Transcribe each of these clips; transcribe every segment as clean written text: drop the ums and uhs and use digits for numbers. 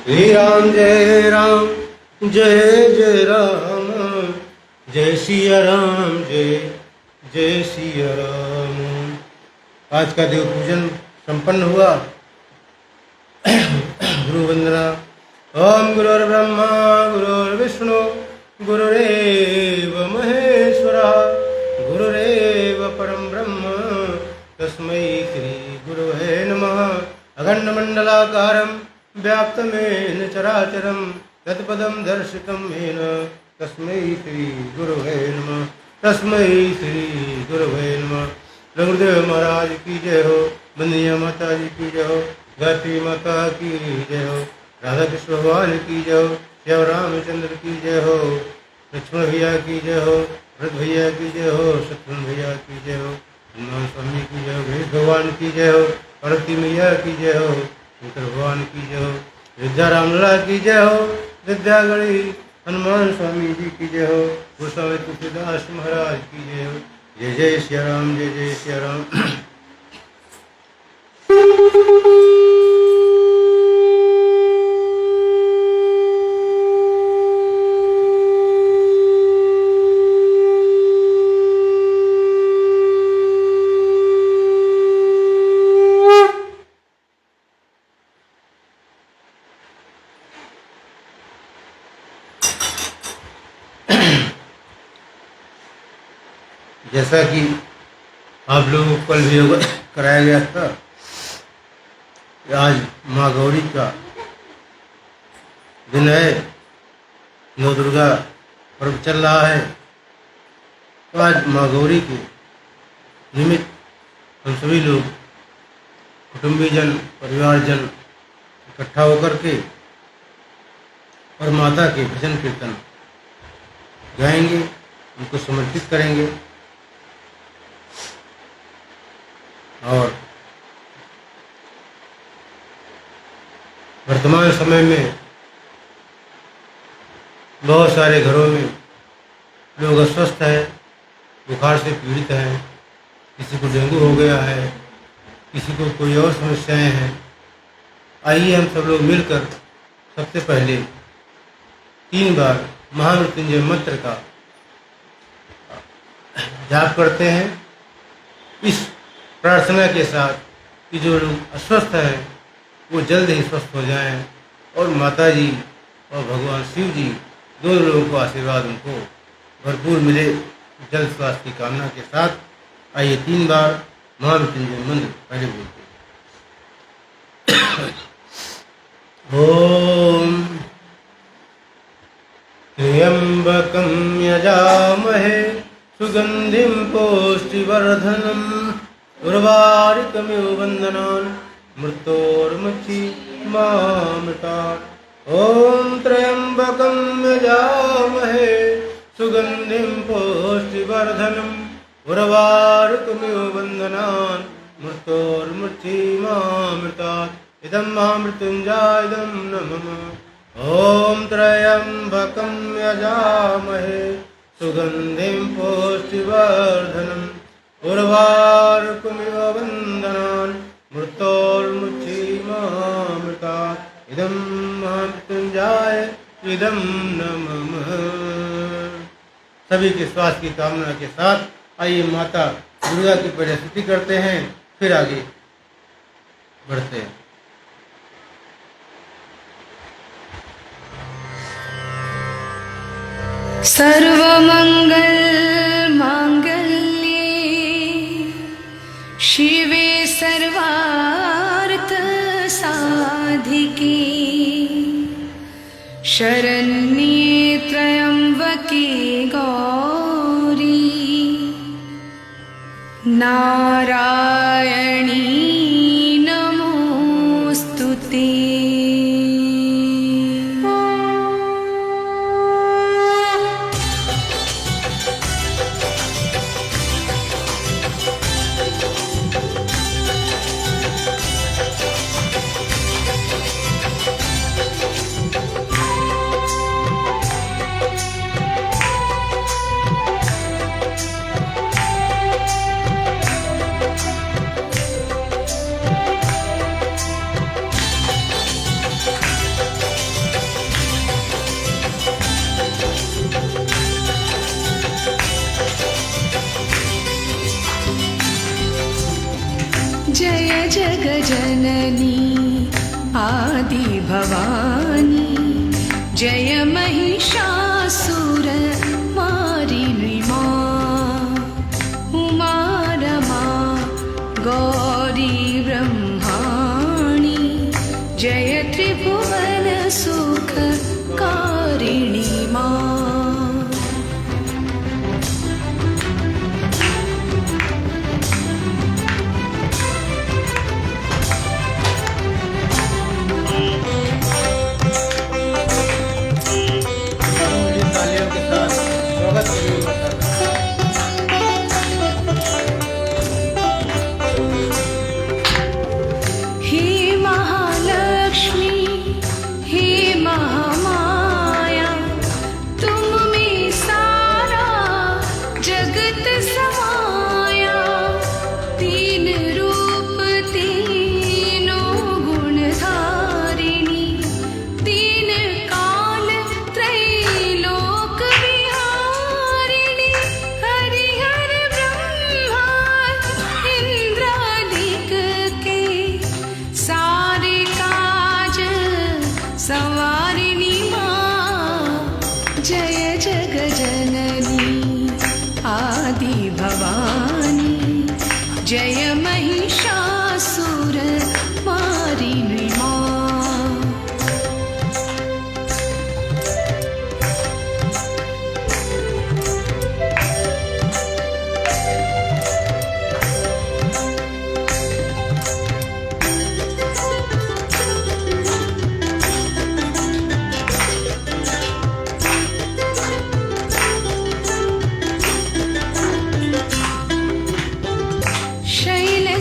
जय राम जय जय राम, जय सिया राम जय जय सिया राम। आज का देव पूजन संपन्न हुआ। गुरु वंदना। ओम गुरुर्ब्रह्मा गुरुर्विष्णु गुरुरेव महेश्वरः, गुरुरेव परम ब्रह्म तस्मै श्री गुरुवे नमः। अखंडमंडलाकारं व्याप्तमेन चराचरं तत्पदं दर्शितं येन तस्मै श्री गुरुवे नमः, तस्मै श्री गुरुवे नमः। गुरुदेव महाराज की जय हो, बंदिया माता जी की जय हो, गायत्री माता की जय हो, राधा कृष्ण भगवान की जय हो, श्याम रामचंद्र की जय हो, लक्ष्मण भैया की जय हो, भरत भैया की जय हो, शत्रुघ्न भैया की जय हो, हनुमान स्वामी की जय हो, गणेश भगवान की जय हो, पार्वती मैया की जय हो, शंकर भगवान की जय हो, विद्या रामलला की जय हो, विद्या गणी हनुमान स्वामी जी की जय हो, गोस्वामी तुलसीदास महाराज की जय हो। जय जय श्री राम, जय जय श्री राम। जैसा कि आप लोगों को कल भी अवगत कराया गया था कि आज माँ गौरी का दिन है, नौ दुर्गा पर्व चल रहा है। तो आज माँ गौरी के निमित्त हम सभी लोग कुटुंबीजन परिवारजन इकट्ठा होकर के और माता के भजन कीर्तन गाएंगे, उनको समर्पित करेंगे। और वर्तमान समय में बहुत सारे घरों में लोग अस्वस्थ हैं, बुखार से पीड़ित हैं, किसी को डेंगू हो गया है, किसी को कोई और समस्याएं हैं। आइए हम सब लोग मिलकर सबसे पहले 3 बार महामृत्युंजय मंत्र का जाप करते हैं, इस प्रार्थना के साथ कि जो लोग अस्वस्थ हैं वो जल्द ही स्वस्थ हो जाएं और माता जी और भगवान शिव जी दोनों लोगों को आशीर्वाद उनको भरपूर मिले, जल्द स्वास्थ्य की कामना के साथ। आइए 3 बार महामृत्युंजय मंत्र पहले बोलते हैं। ओम त्र्यंबकं यजामहे सुगंधिं पुष्टिवर्धनम् उर्वारुकमिव बन्धनान् मृत्योर्मुक्षीमामृतात्। ॐ त्र्यंबकं यजामहे सुगंधिं पुष्टिवर्धनम् उर्वारुकमिव बन्धनान् मृत्योर्मुक्षीमामृतात्। इदं महामृत्युञ्जयं नमः। ॐ त्र्यंबकं यजामहे सुगंधिं पुष्टिवर्धनम् उर्वारुकमिव बन्धनान् मृत्योर्मुक्षीमामृतात्। इदं महामृत्युञ्जय इदं नमः। सभी के स्वास्थ्य की कामना के साथ आइए माता दुर्गा की पहले स्तुति करते हैं, फिर आगे बढ़ते हैं। सर्वमंगल मांगल्ये शिवे सर्वार्थ साधिके शरण्ये त्र्यंबके गौरी नारायणी नमोस्तुते। जननी आदि भवानी जय महिषासुर मारिणी मां उमा रमा गौरी ब्रह्माणी जय त्रिभुवन सुख कारिणी मां। जय महिषासुर मारिणी मां।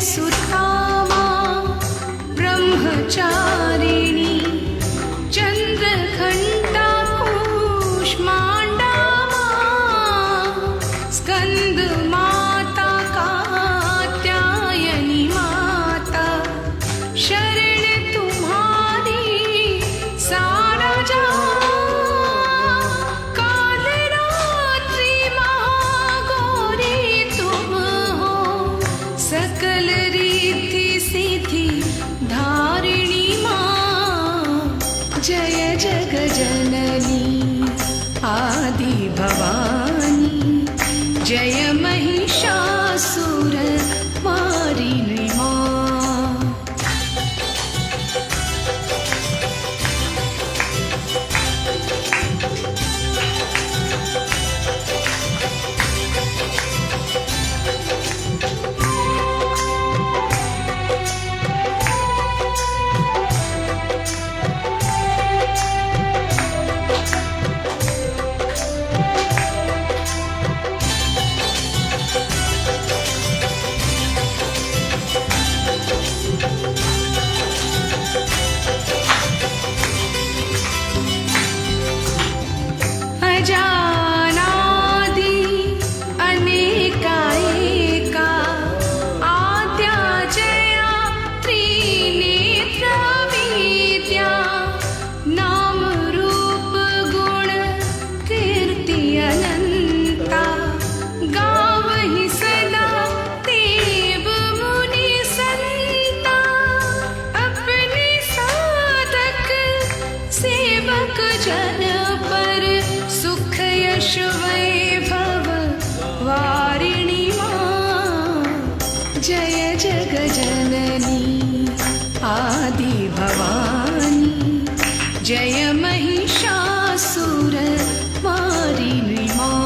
सुतामा ब्रह्मचारिणी चंद्रघंटा कूष्मांडा स्कंद माता कात्यायनी माता शरण तुम्हारी सारा काल रात्रि महागौरी तुम हो सकल धारिणी मां जय जग जननी आदि भवानी जय महिषासुर मारिणी मां। अजानादि अनेकाएका आद्या जया त्रिनेत्र विद्या नाम रूप गुण कीर्ति अनंता गावहि सदा देव मुनि संता अपने साधक सेवक जन पर सुख यश वैभव वारिणी मां जय जग जननी आदि भवानी जय महिषासुर मारिणी मां।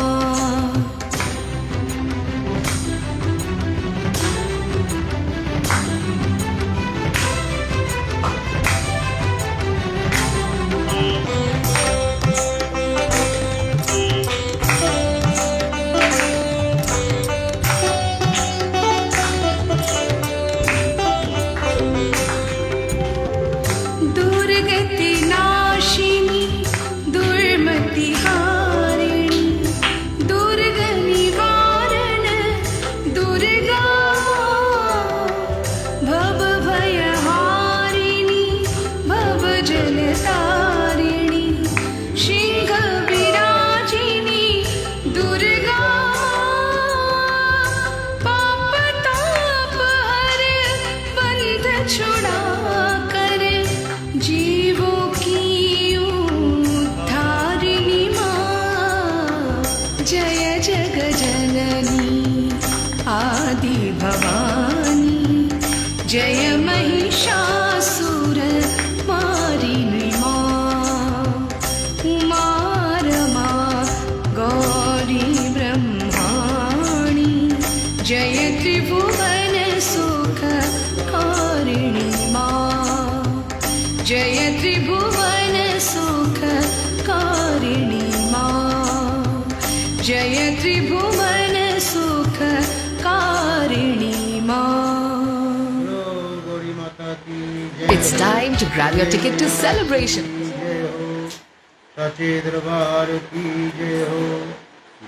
त्रिभुवन सुख कारिणी माँ, जय त्रिभुवन सुख कारिणी माँ। बोलो गौरी माता की जय। It's time to grab your ticket to celebration. जय हो साचे दरबार की जय हो।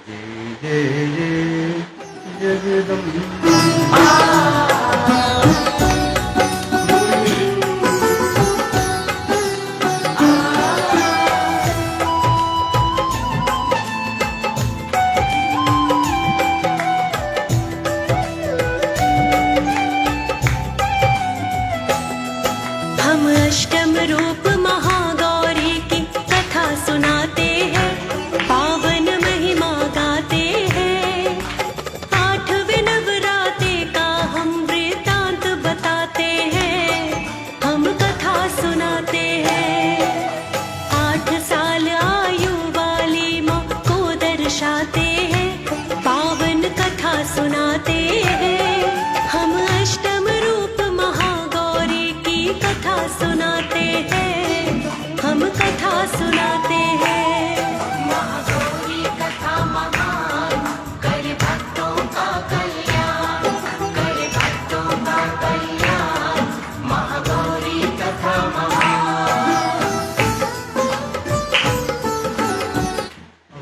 जय जय जय जगदम्बा। हम अष्टम रूप महागौरी की कथा सुनाते हैं, पावन महिमा गाते हैं। आठवें नवरात्रे का हम वृतांत बताते हैं, हम कथा सुनाते हैं। 8 साल आयु वाली माँ को दर्शाते हैं, पावन कथा सुनाते हैं। हम अष्टम रूप महागौरी की कथा सुनाते हैं, हम कथा सुनाते हैं। महागौरी कथा महान, करे भक्तों का कल्याण, करे भक्तों का कल्याण। महागौरी कथा महान।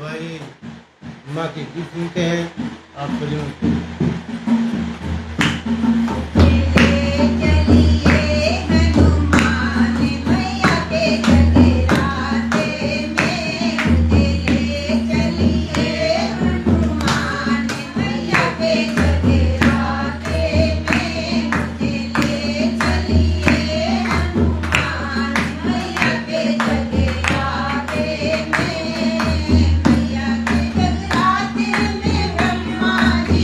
भाई माँ की गीत सुनते हैं आप सभी। ब्रह्मा जी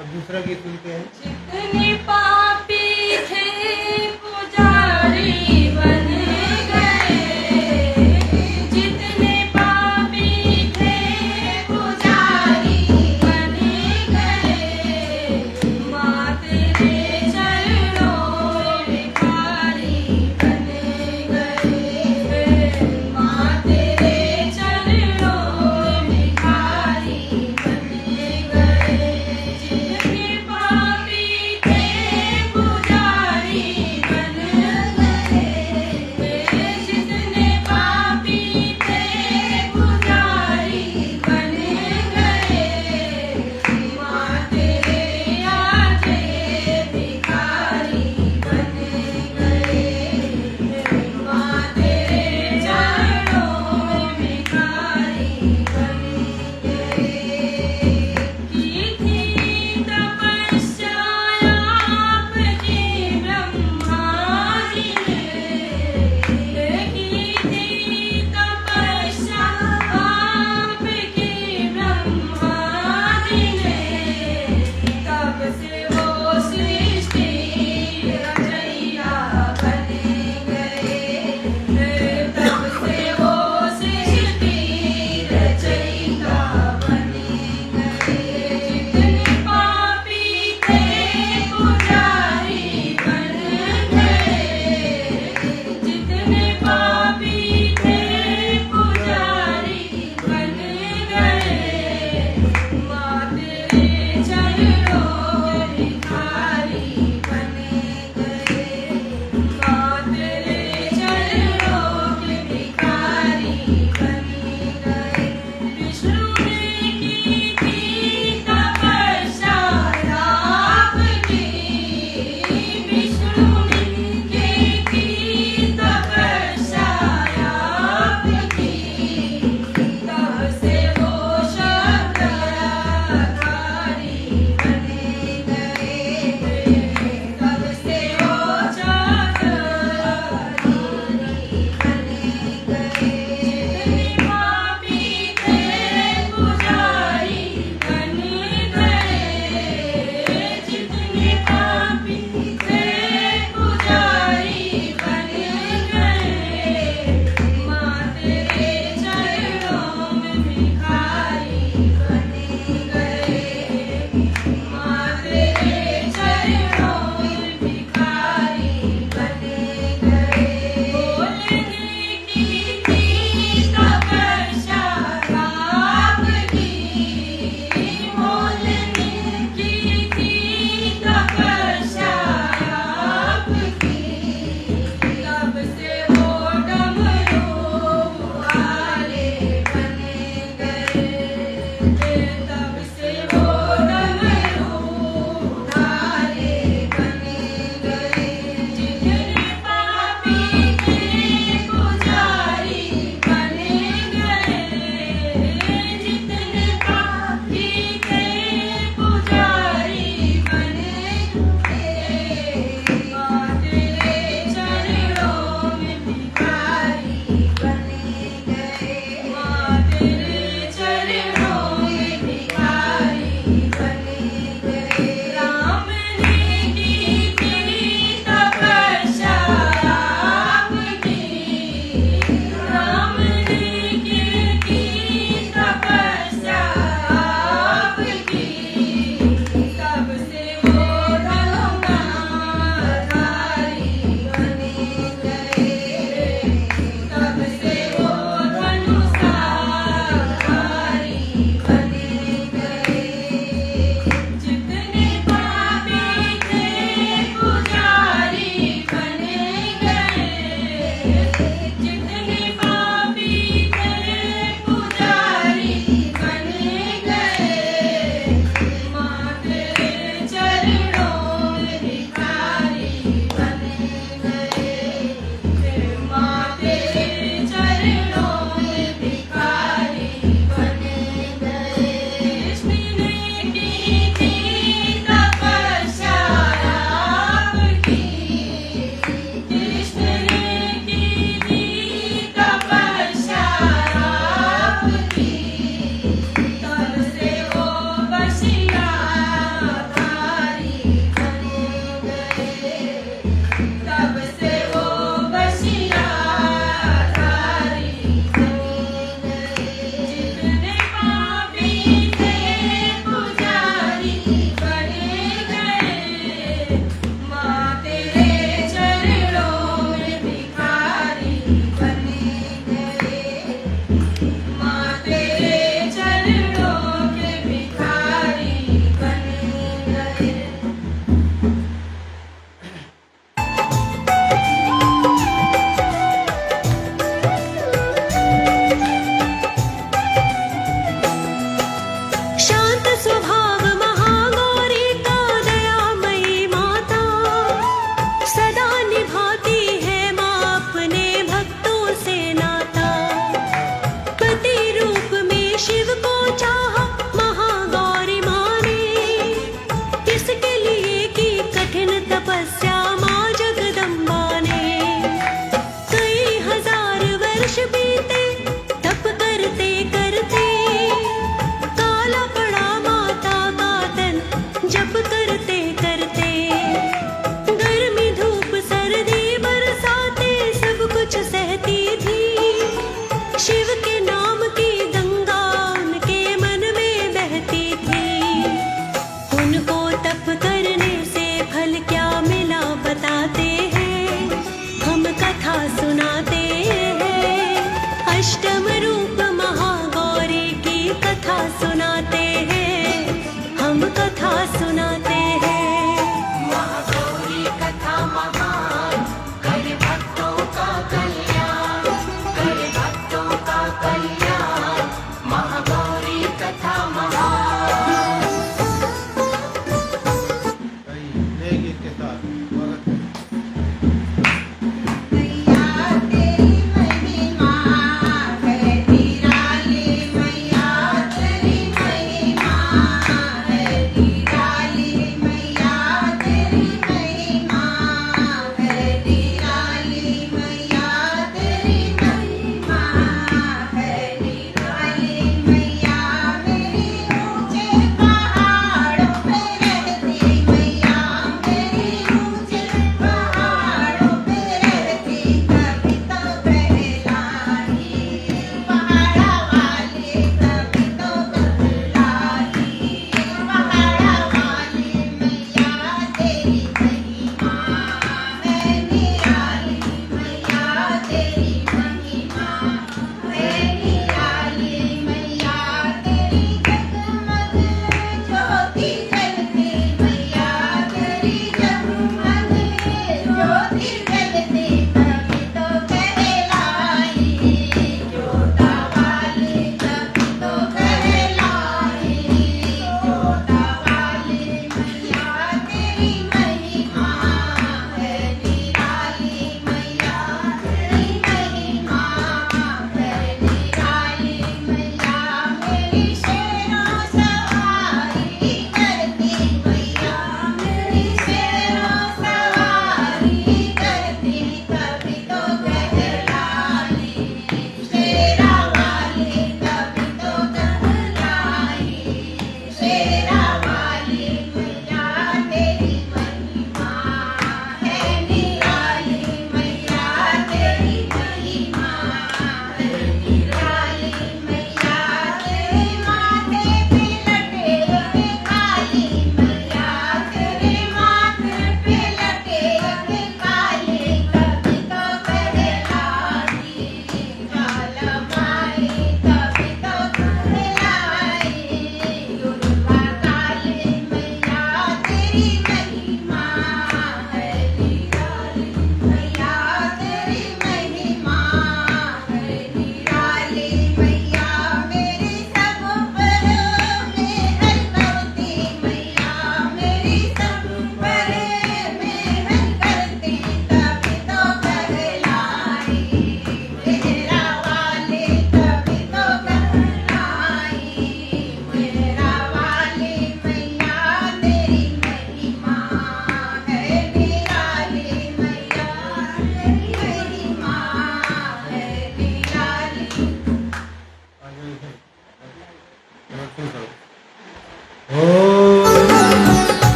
अब दूसरा गीत सुनते हैं। जितने पापी थे पुजारी बन गए, जितने पापी थे पुजारी बन गए, माँ तेरे चरणों में भिखारी बन गए, माँ तेरे चरणों में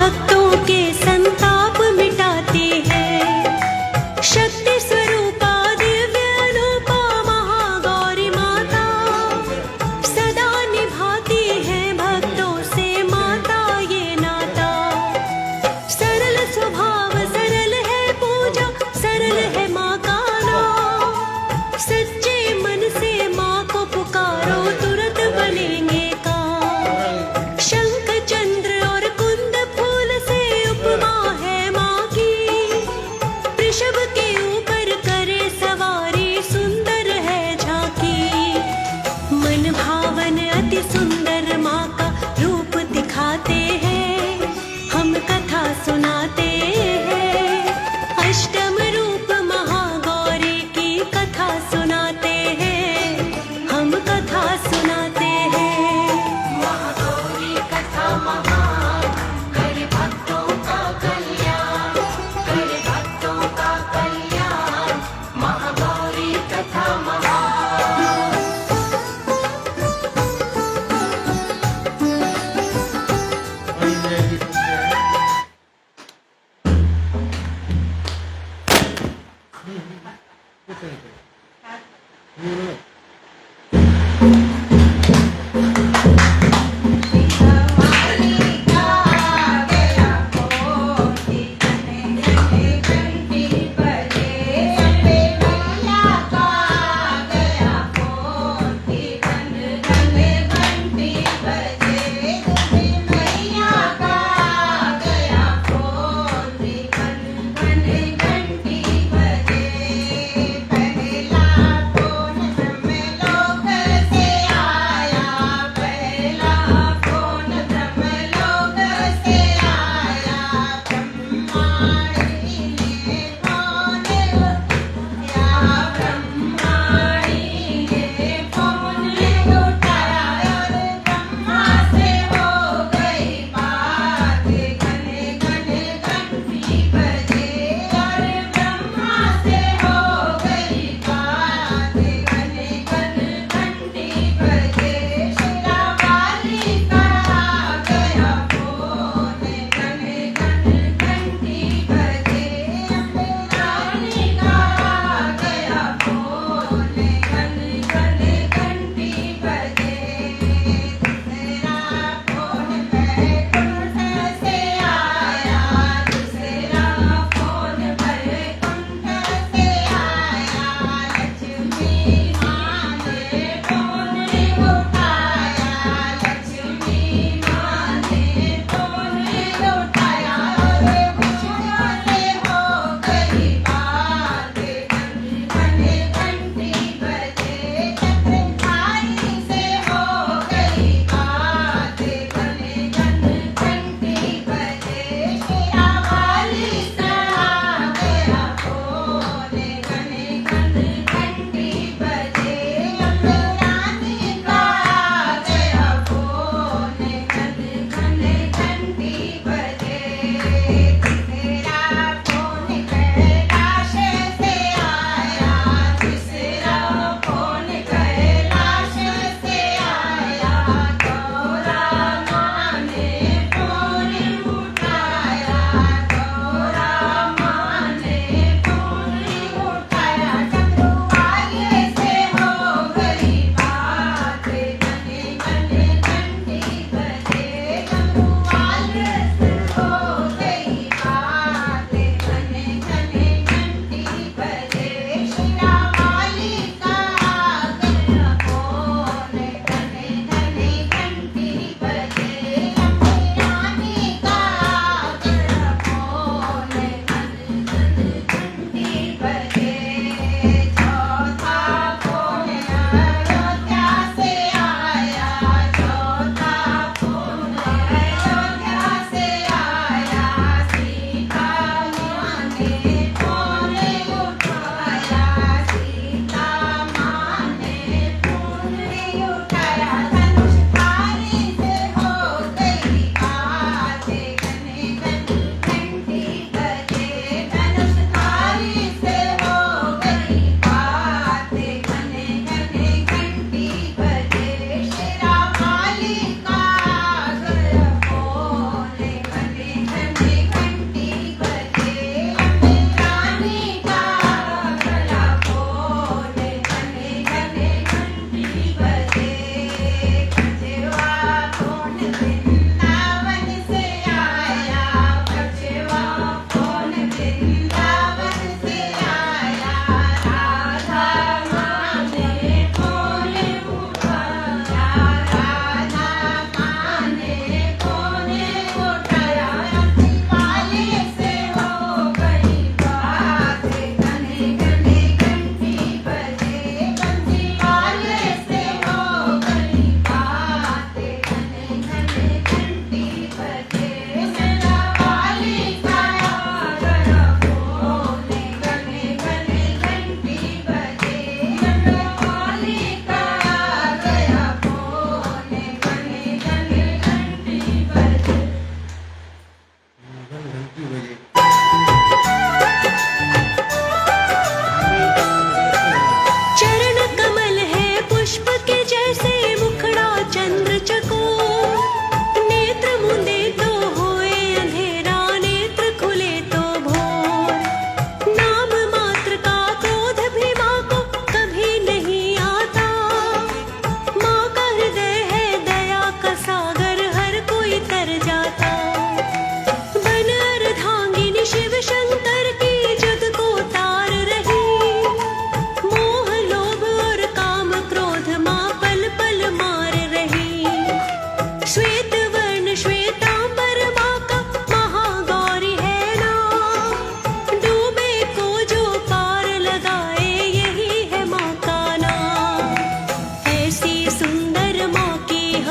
भक्तों के संताप मिटाती है, शक्ति स्वरूपा दिव्य अनुपा महागौरी माता, सदा निभाती है भक्तों से माता ये नाता। सरल स्वभाव सरल है पूजा, सरल है माँ का नाम, सच्चे मन से माँ को पुकारो तुरंत बनेंगे काम। शंख चंद्र और कुंद फूल से उपमा है माँ की, वृषभ के ऊपर करे सवारी सुंदर है झांकी। मन भावन अति सुंदर माँ का रूप दिखाते हैं, हम कथा सुनाते हैं। अष्टम रूप महागौरी की कथा सुनाते हैं, हम कथा सुनाते हैं।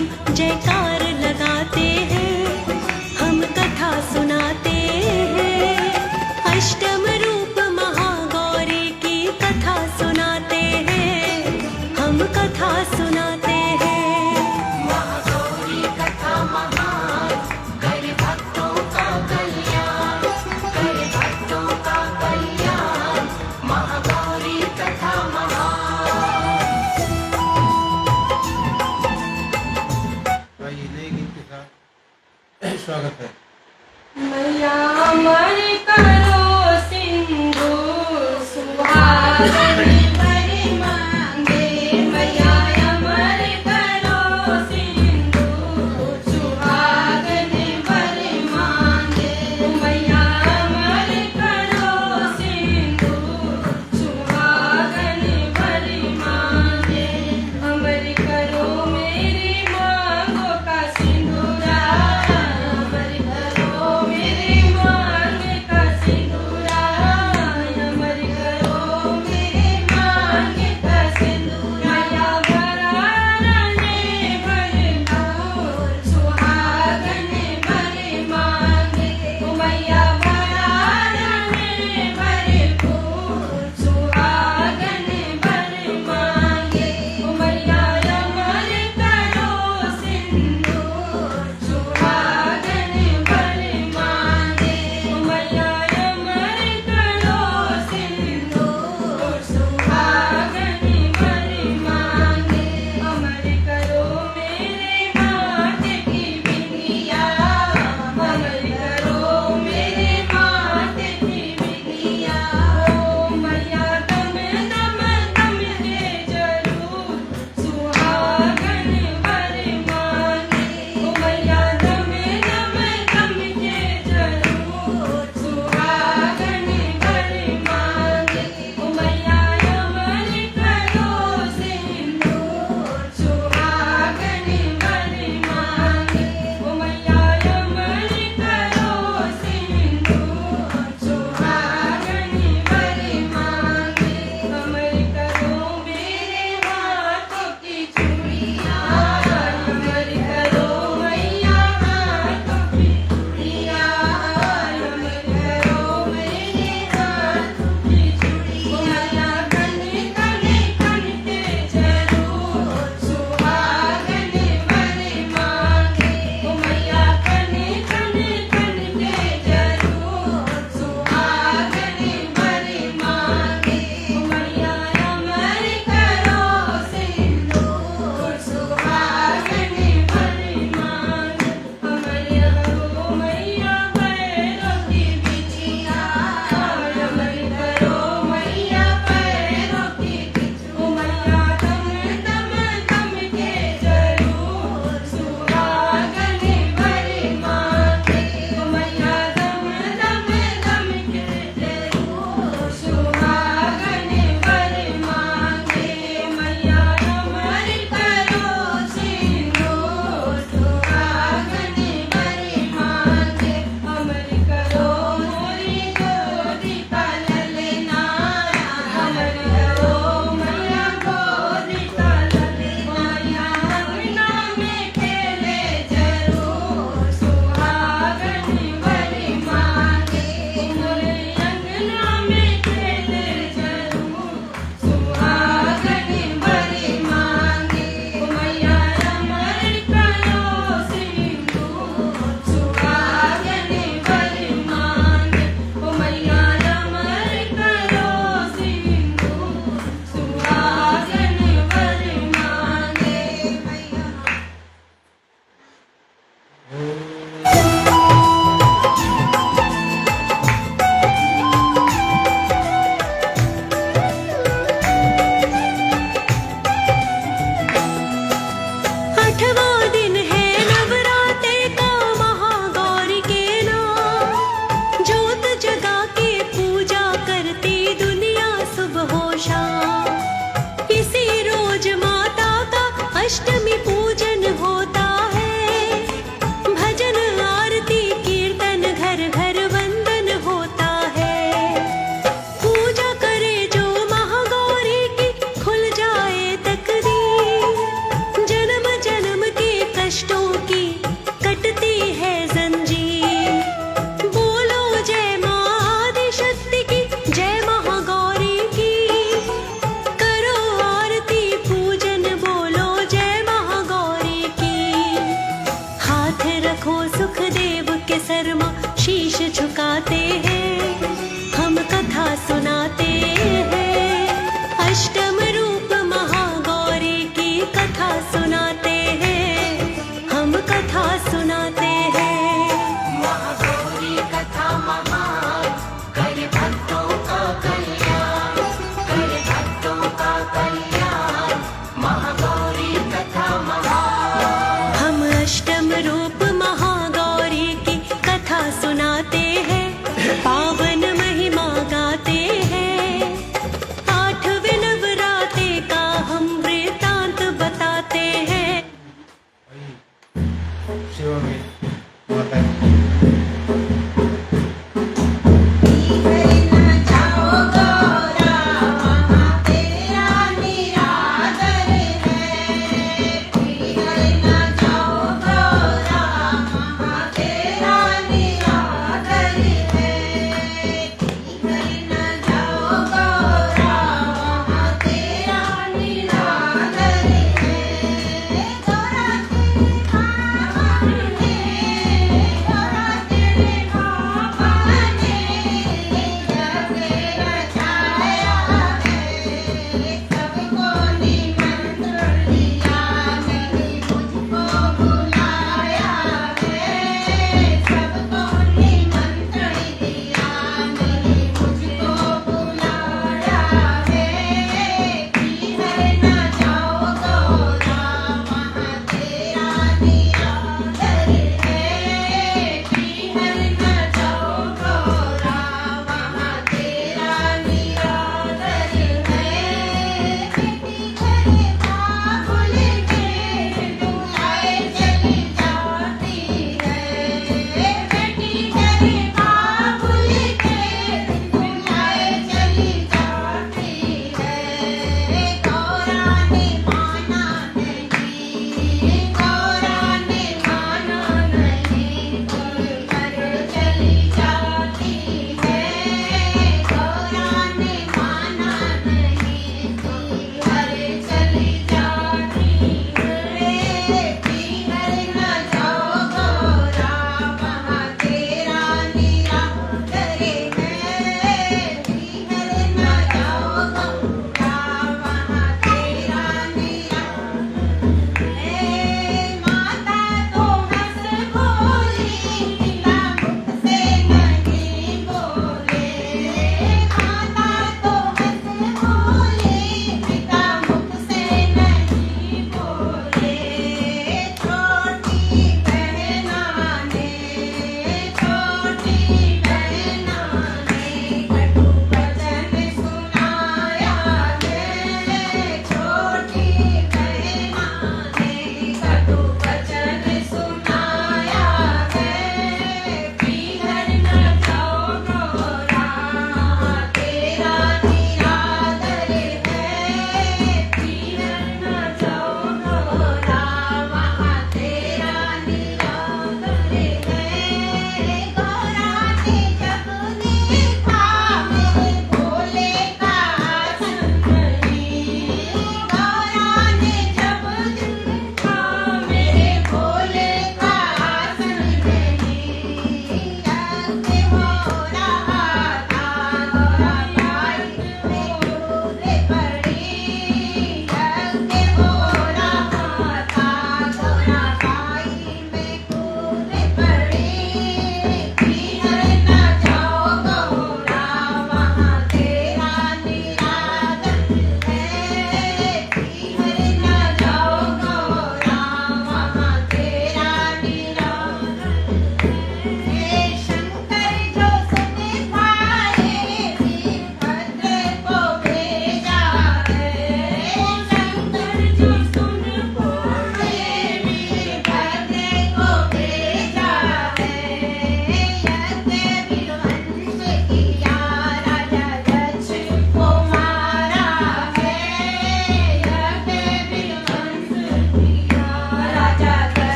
हम जयकार लगाते हैं, हम कथा सुनाते हैं। अष्टम रूप महागौरी की कथा सुनाते हैं, हम कथा सुनाते हैं। महागौरी कथा महान, करे भक्तों का कल्याण, करे भक्तों का कल्याण। महागौरी कथा महान। आइए नए गीत के साथ स्वागत है। मैया अमर करो सिंधु सुहागन भरी मांगे। मैया अमर करो सिंधु सुहागन भरी मांगे। मैया अमर करो सिंधु सुहागन भरी मांगे। अमर करो मेरी मांगों का सिंदूरा, अमर करो मेरी मांग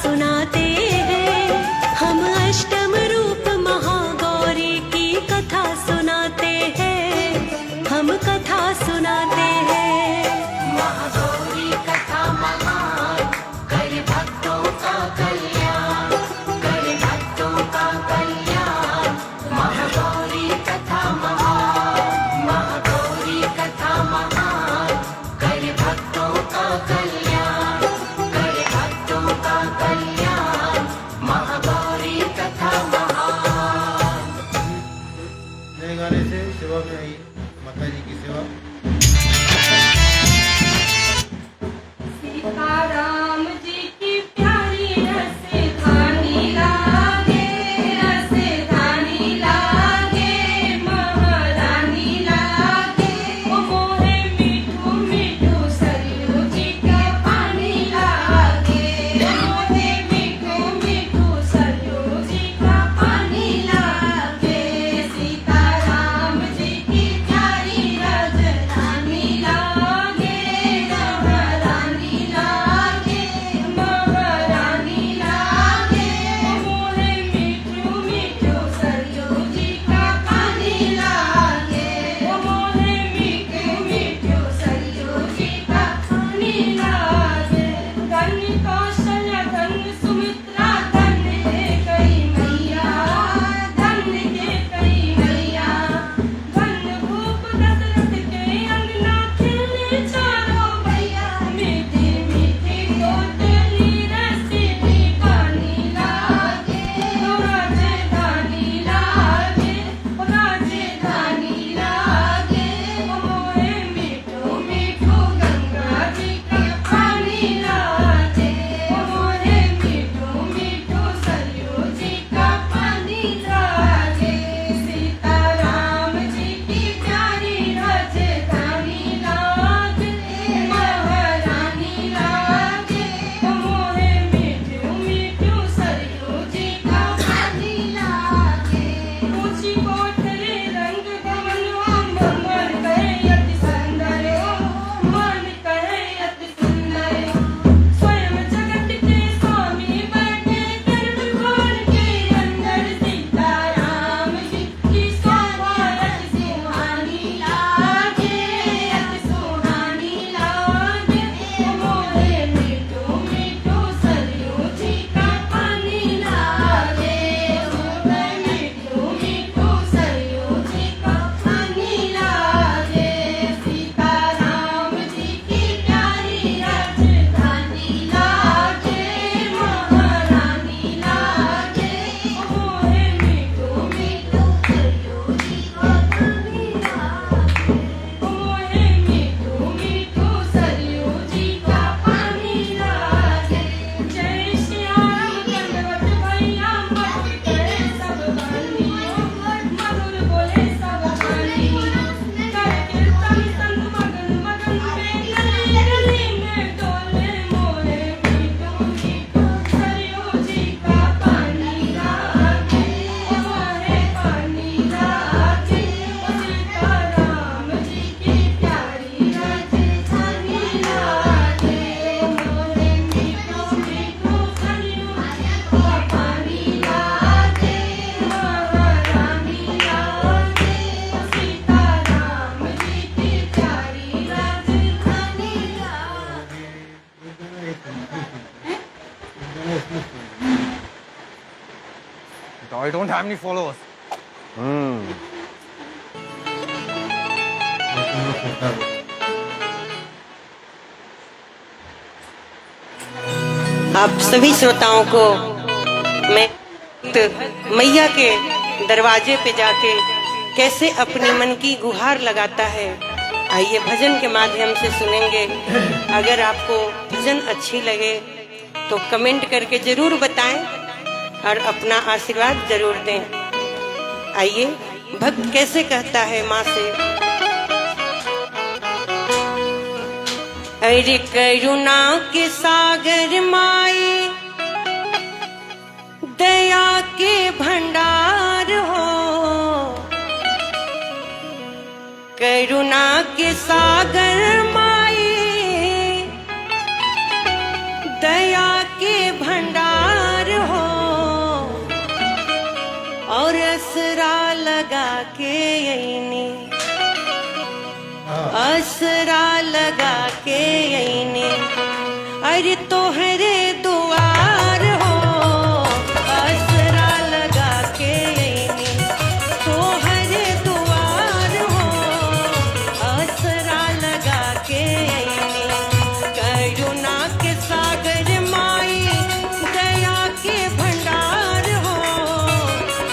सुनाते हैं। हम अष्टम रूप महागौरी की कथा सुनाते हैं। हम कथा सुनाते हैं। महागौरी कथा महान, करे भक्तों का कल्याण, करे भक्तों का कल्याण। महागौरी कथा महान, महागौरी कथा महान, करे भक्तों का कल्याण, करे भक्तों का कल्याण। महागौरी कथा महान। नए गाने से सेवा में आइए, माता जी की सेवा। सीताराम जी की प्यारी रसधानी लागे, रसधानी लागे, महारानी लागे। ओ मोहे मीठू मीठू सरयू जी का पानी लागे, मोहे मीठू मीठू सरयू जी का पानी लागे। सीताराम जी की प्यारी रसधानी लागे, महारानी लागे, महारानी लागे। मोहे मीठू मीठू सरयू जी का पानी लागे, मोहे मीठू मीठू सरयू जी का पानी लागे। धन कौशल्या धन सुमित्रा धन के कई मैया, धन के कई मैया। धन भूप दशरथ के अंगना खेले चारों भैया। मीठी मीठी कोटली रसीली गानी लागे, राजधानी लागे, राजधानी लागे। मोहे मीठू मीठू गंगा जी का पानी लागे, मोहे मीठू मीठू सरयू जी का पानी लागे। सीताराम जी की प्यारी राजधानी लागे, महारानी लागे। मोहे मीठू मीठू सरयू जी का पानी लागे। ऊंची कोठरी रंग भवन मंगल कहे अति सुंदर, मन कहे अति सुंदर। स्वयं जगत के स्वामी बैठे गर्भ खोल के अंदर। सीताराम जी की शोभा अति सुहानी लागे, अति सुहानी लागे। मोहे मीठू मीठू सरयू जी का पानी लागे, मोहे मीठू मीठू सरयू जी का पानी लागे। सीताराम जी की प्यारी राजधानी लागे, महारानी लागे। मोहे मीठू मीठू सरयू जी का पानी लागे, मोहे मीठू मीठू सरयू जी का पानी लागे। जय श्री राम दंडवत भैया, मत करे सब बानी, मधुर बोले सब बानी। कर कीर्तन संग मगन मगन में, गली गली में डोले। मोहे मीठू मीठू सरयू जी का पानी लागे, मोहे पानी लागे। सीताराम जी की प्यारी राजधानी लागे, मोहे मीठू मीठू सरयू जी का पानी लागे, महारानी लागे। सीताराम जी की प्यारी राजधानी लागे। I don't have any followers. आप सभी श्रोताओं को मैं मैया के दरवाजे पे जाके कैसे अपने मन की गुहार लगाता है, आइए भजन के माध्यम से सुनेंगे। अगर आपको भजन अच्छी लगे तो कमेंट करके जरूर बताएं और अपना आशीर्वाद जरूर दें। आइए भक्त कैसे कहता है माँ से। अरे करुणा के सागर माई, दया के भंडार हो। करुणा के सागर माई, दया के भंडार अरे तोहरे दुआर हो असरा लगा के अइनी तोहरे दुआर हो असरा लगा के अइनी करुणा के सागर माई दया के भंडार हो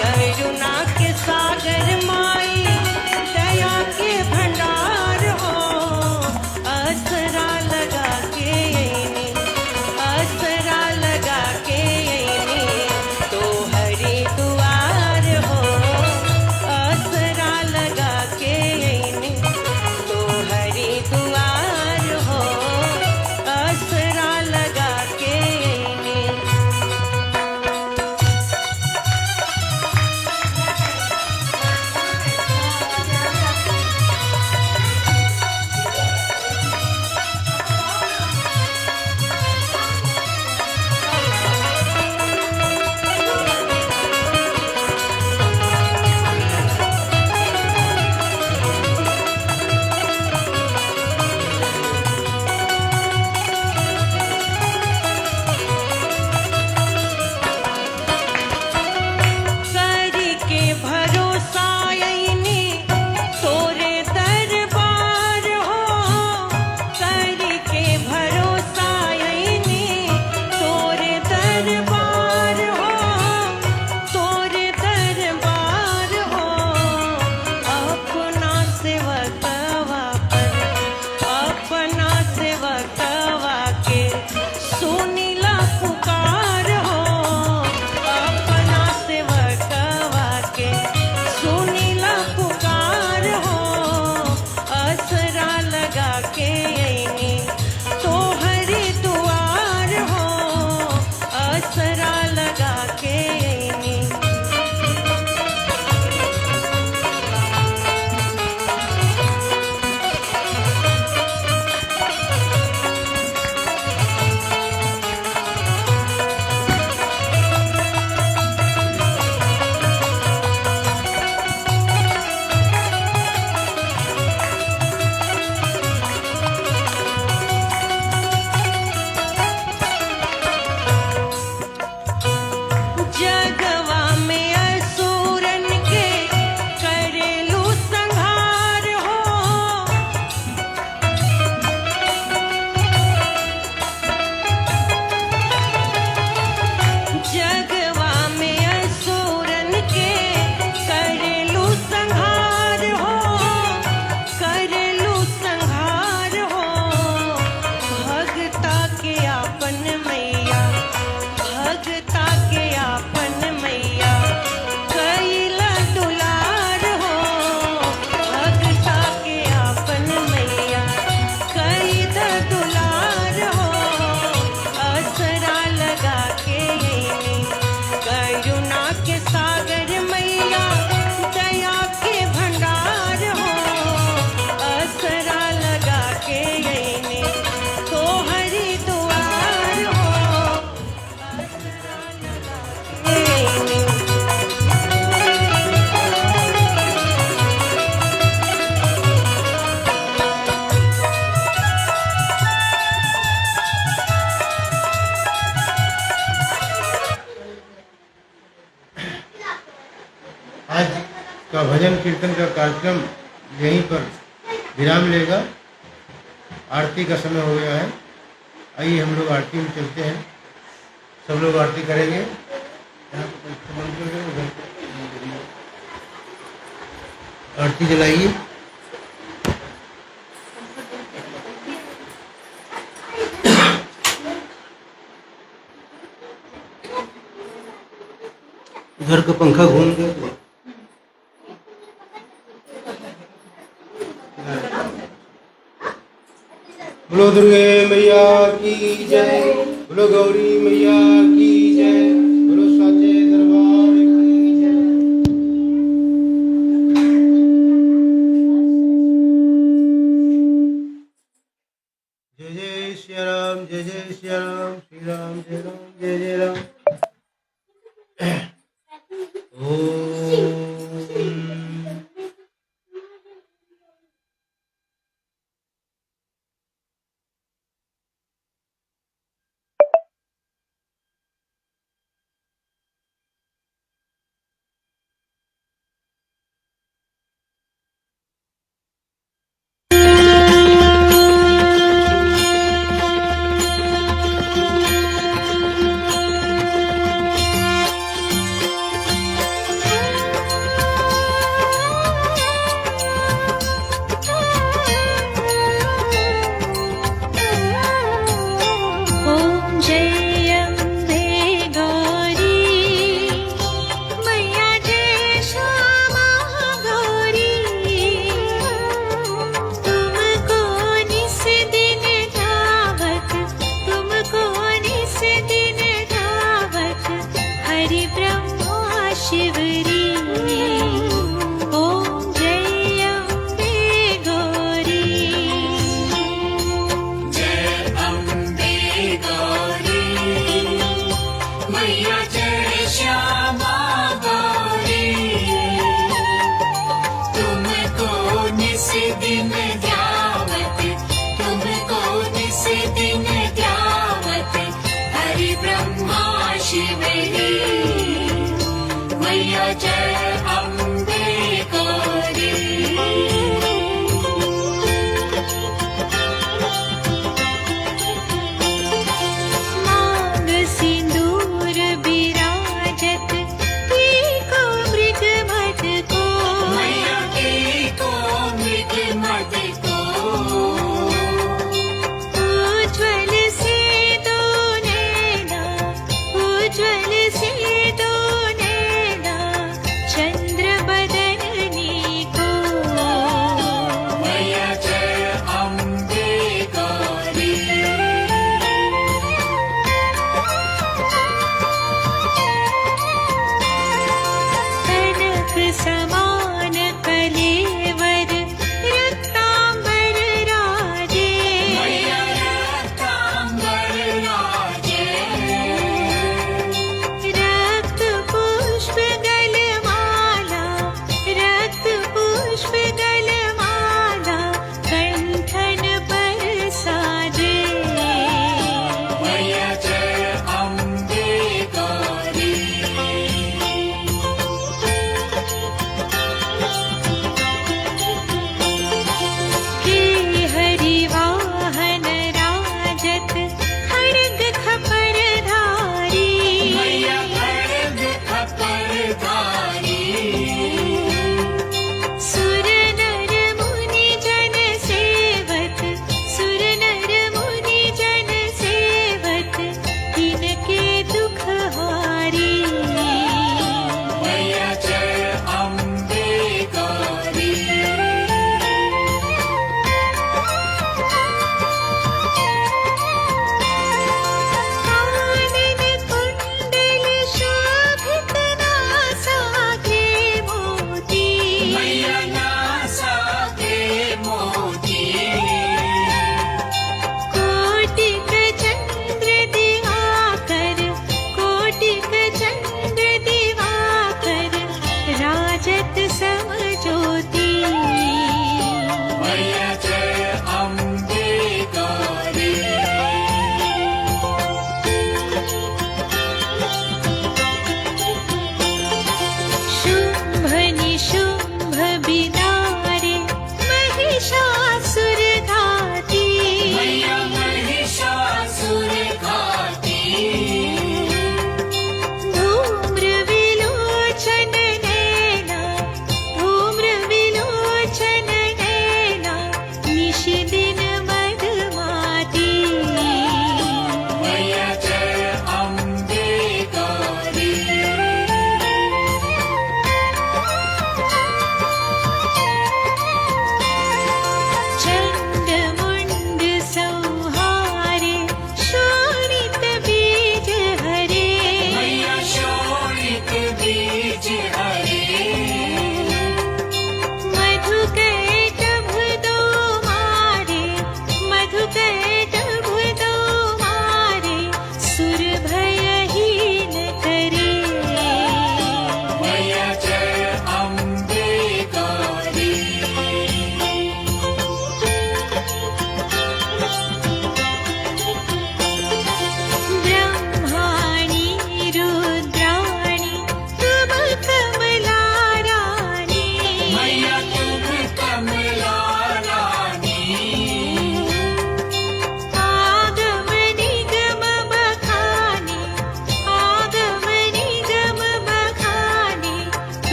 करुणा के सागर माई दया के भंडार हो असरा लगा के अइनी असरा लगा के अइनी तो हरी दुआर हो असरा लगा के अइनी तो हरी दुआर हो असरा लगा के अइनी करी के भरोसा अइनी तोरे दरबार हो करी के भरोसा अइनी तोरे दरबार हो तोरे दरबार हो अपना सेवकवा पर अपना सेवकवा के सुनीला पुकार हो अपना सेवकवा के सुनीला पुकार हो असरा लगा के अइनी तोहरी दुआर हो असरा लगा के अइनी जगवा में असुरन के करेलू संहार हो जगवा में असुरन के करेलू संहार हो करेलू संहार हो भगता के आपन मैया भगता के आपन मैया कैला दुलार हो भगता के आपन मैया कैद दुलार हो असरा लगा के अइनी करुणा के सागर मैया दया के भंडार हो असरा लगा के अइनी तो हरी दुआर हो असरा लगा के अइनी आज का भजन कीर्तन का कार्यक्रम यहीं पर विराम लेगा। आरती का समय हो गया है। आइए हम लोग आरती में चलते हैं। सब लोग आरती करेंगे। यहाँ पर कोई बंद कर दो, उधर आरती जलाइए। घर का पंखा घूम गया तो बोलो दुर्गे मैया की जय, बोलो गौरी मैया की जय, बोलो साचे दरबार की जय। जय जय श्री राम, जय जय श्री राम, श्री राम जय राम, जय जय राम। ओम दिन ध्यावत हरि ब्रह्मा शिवरी मैया जय अम्बे गौरी मांग सिंदूर विराजत एको मृग मद को मैया के को मृग मद को उज्ज्वल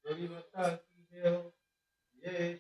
गौरी माता की जय हो। जय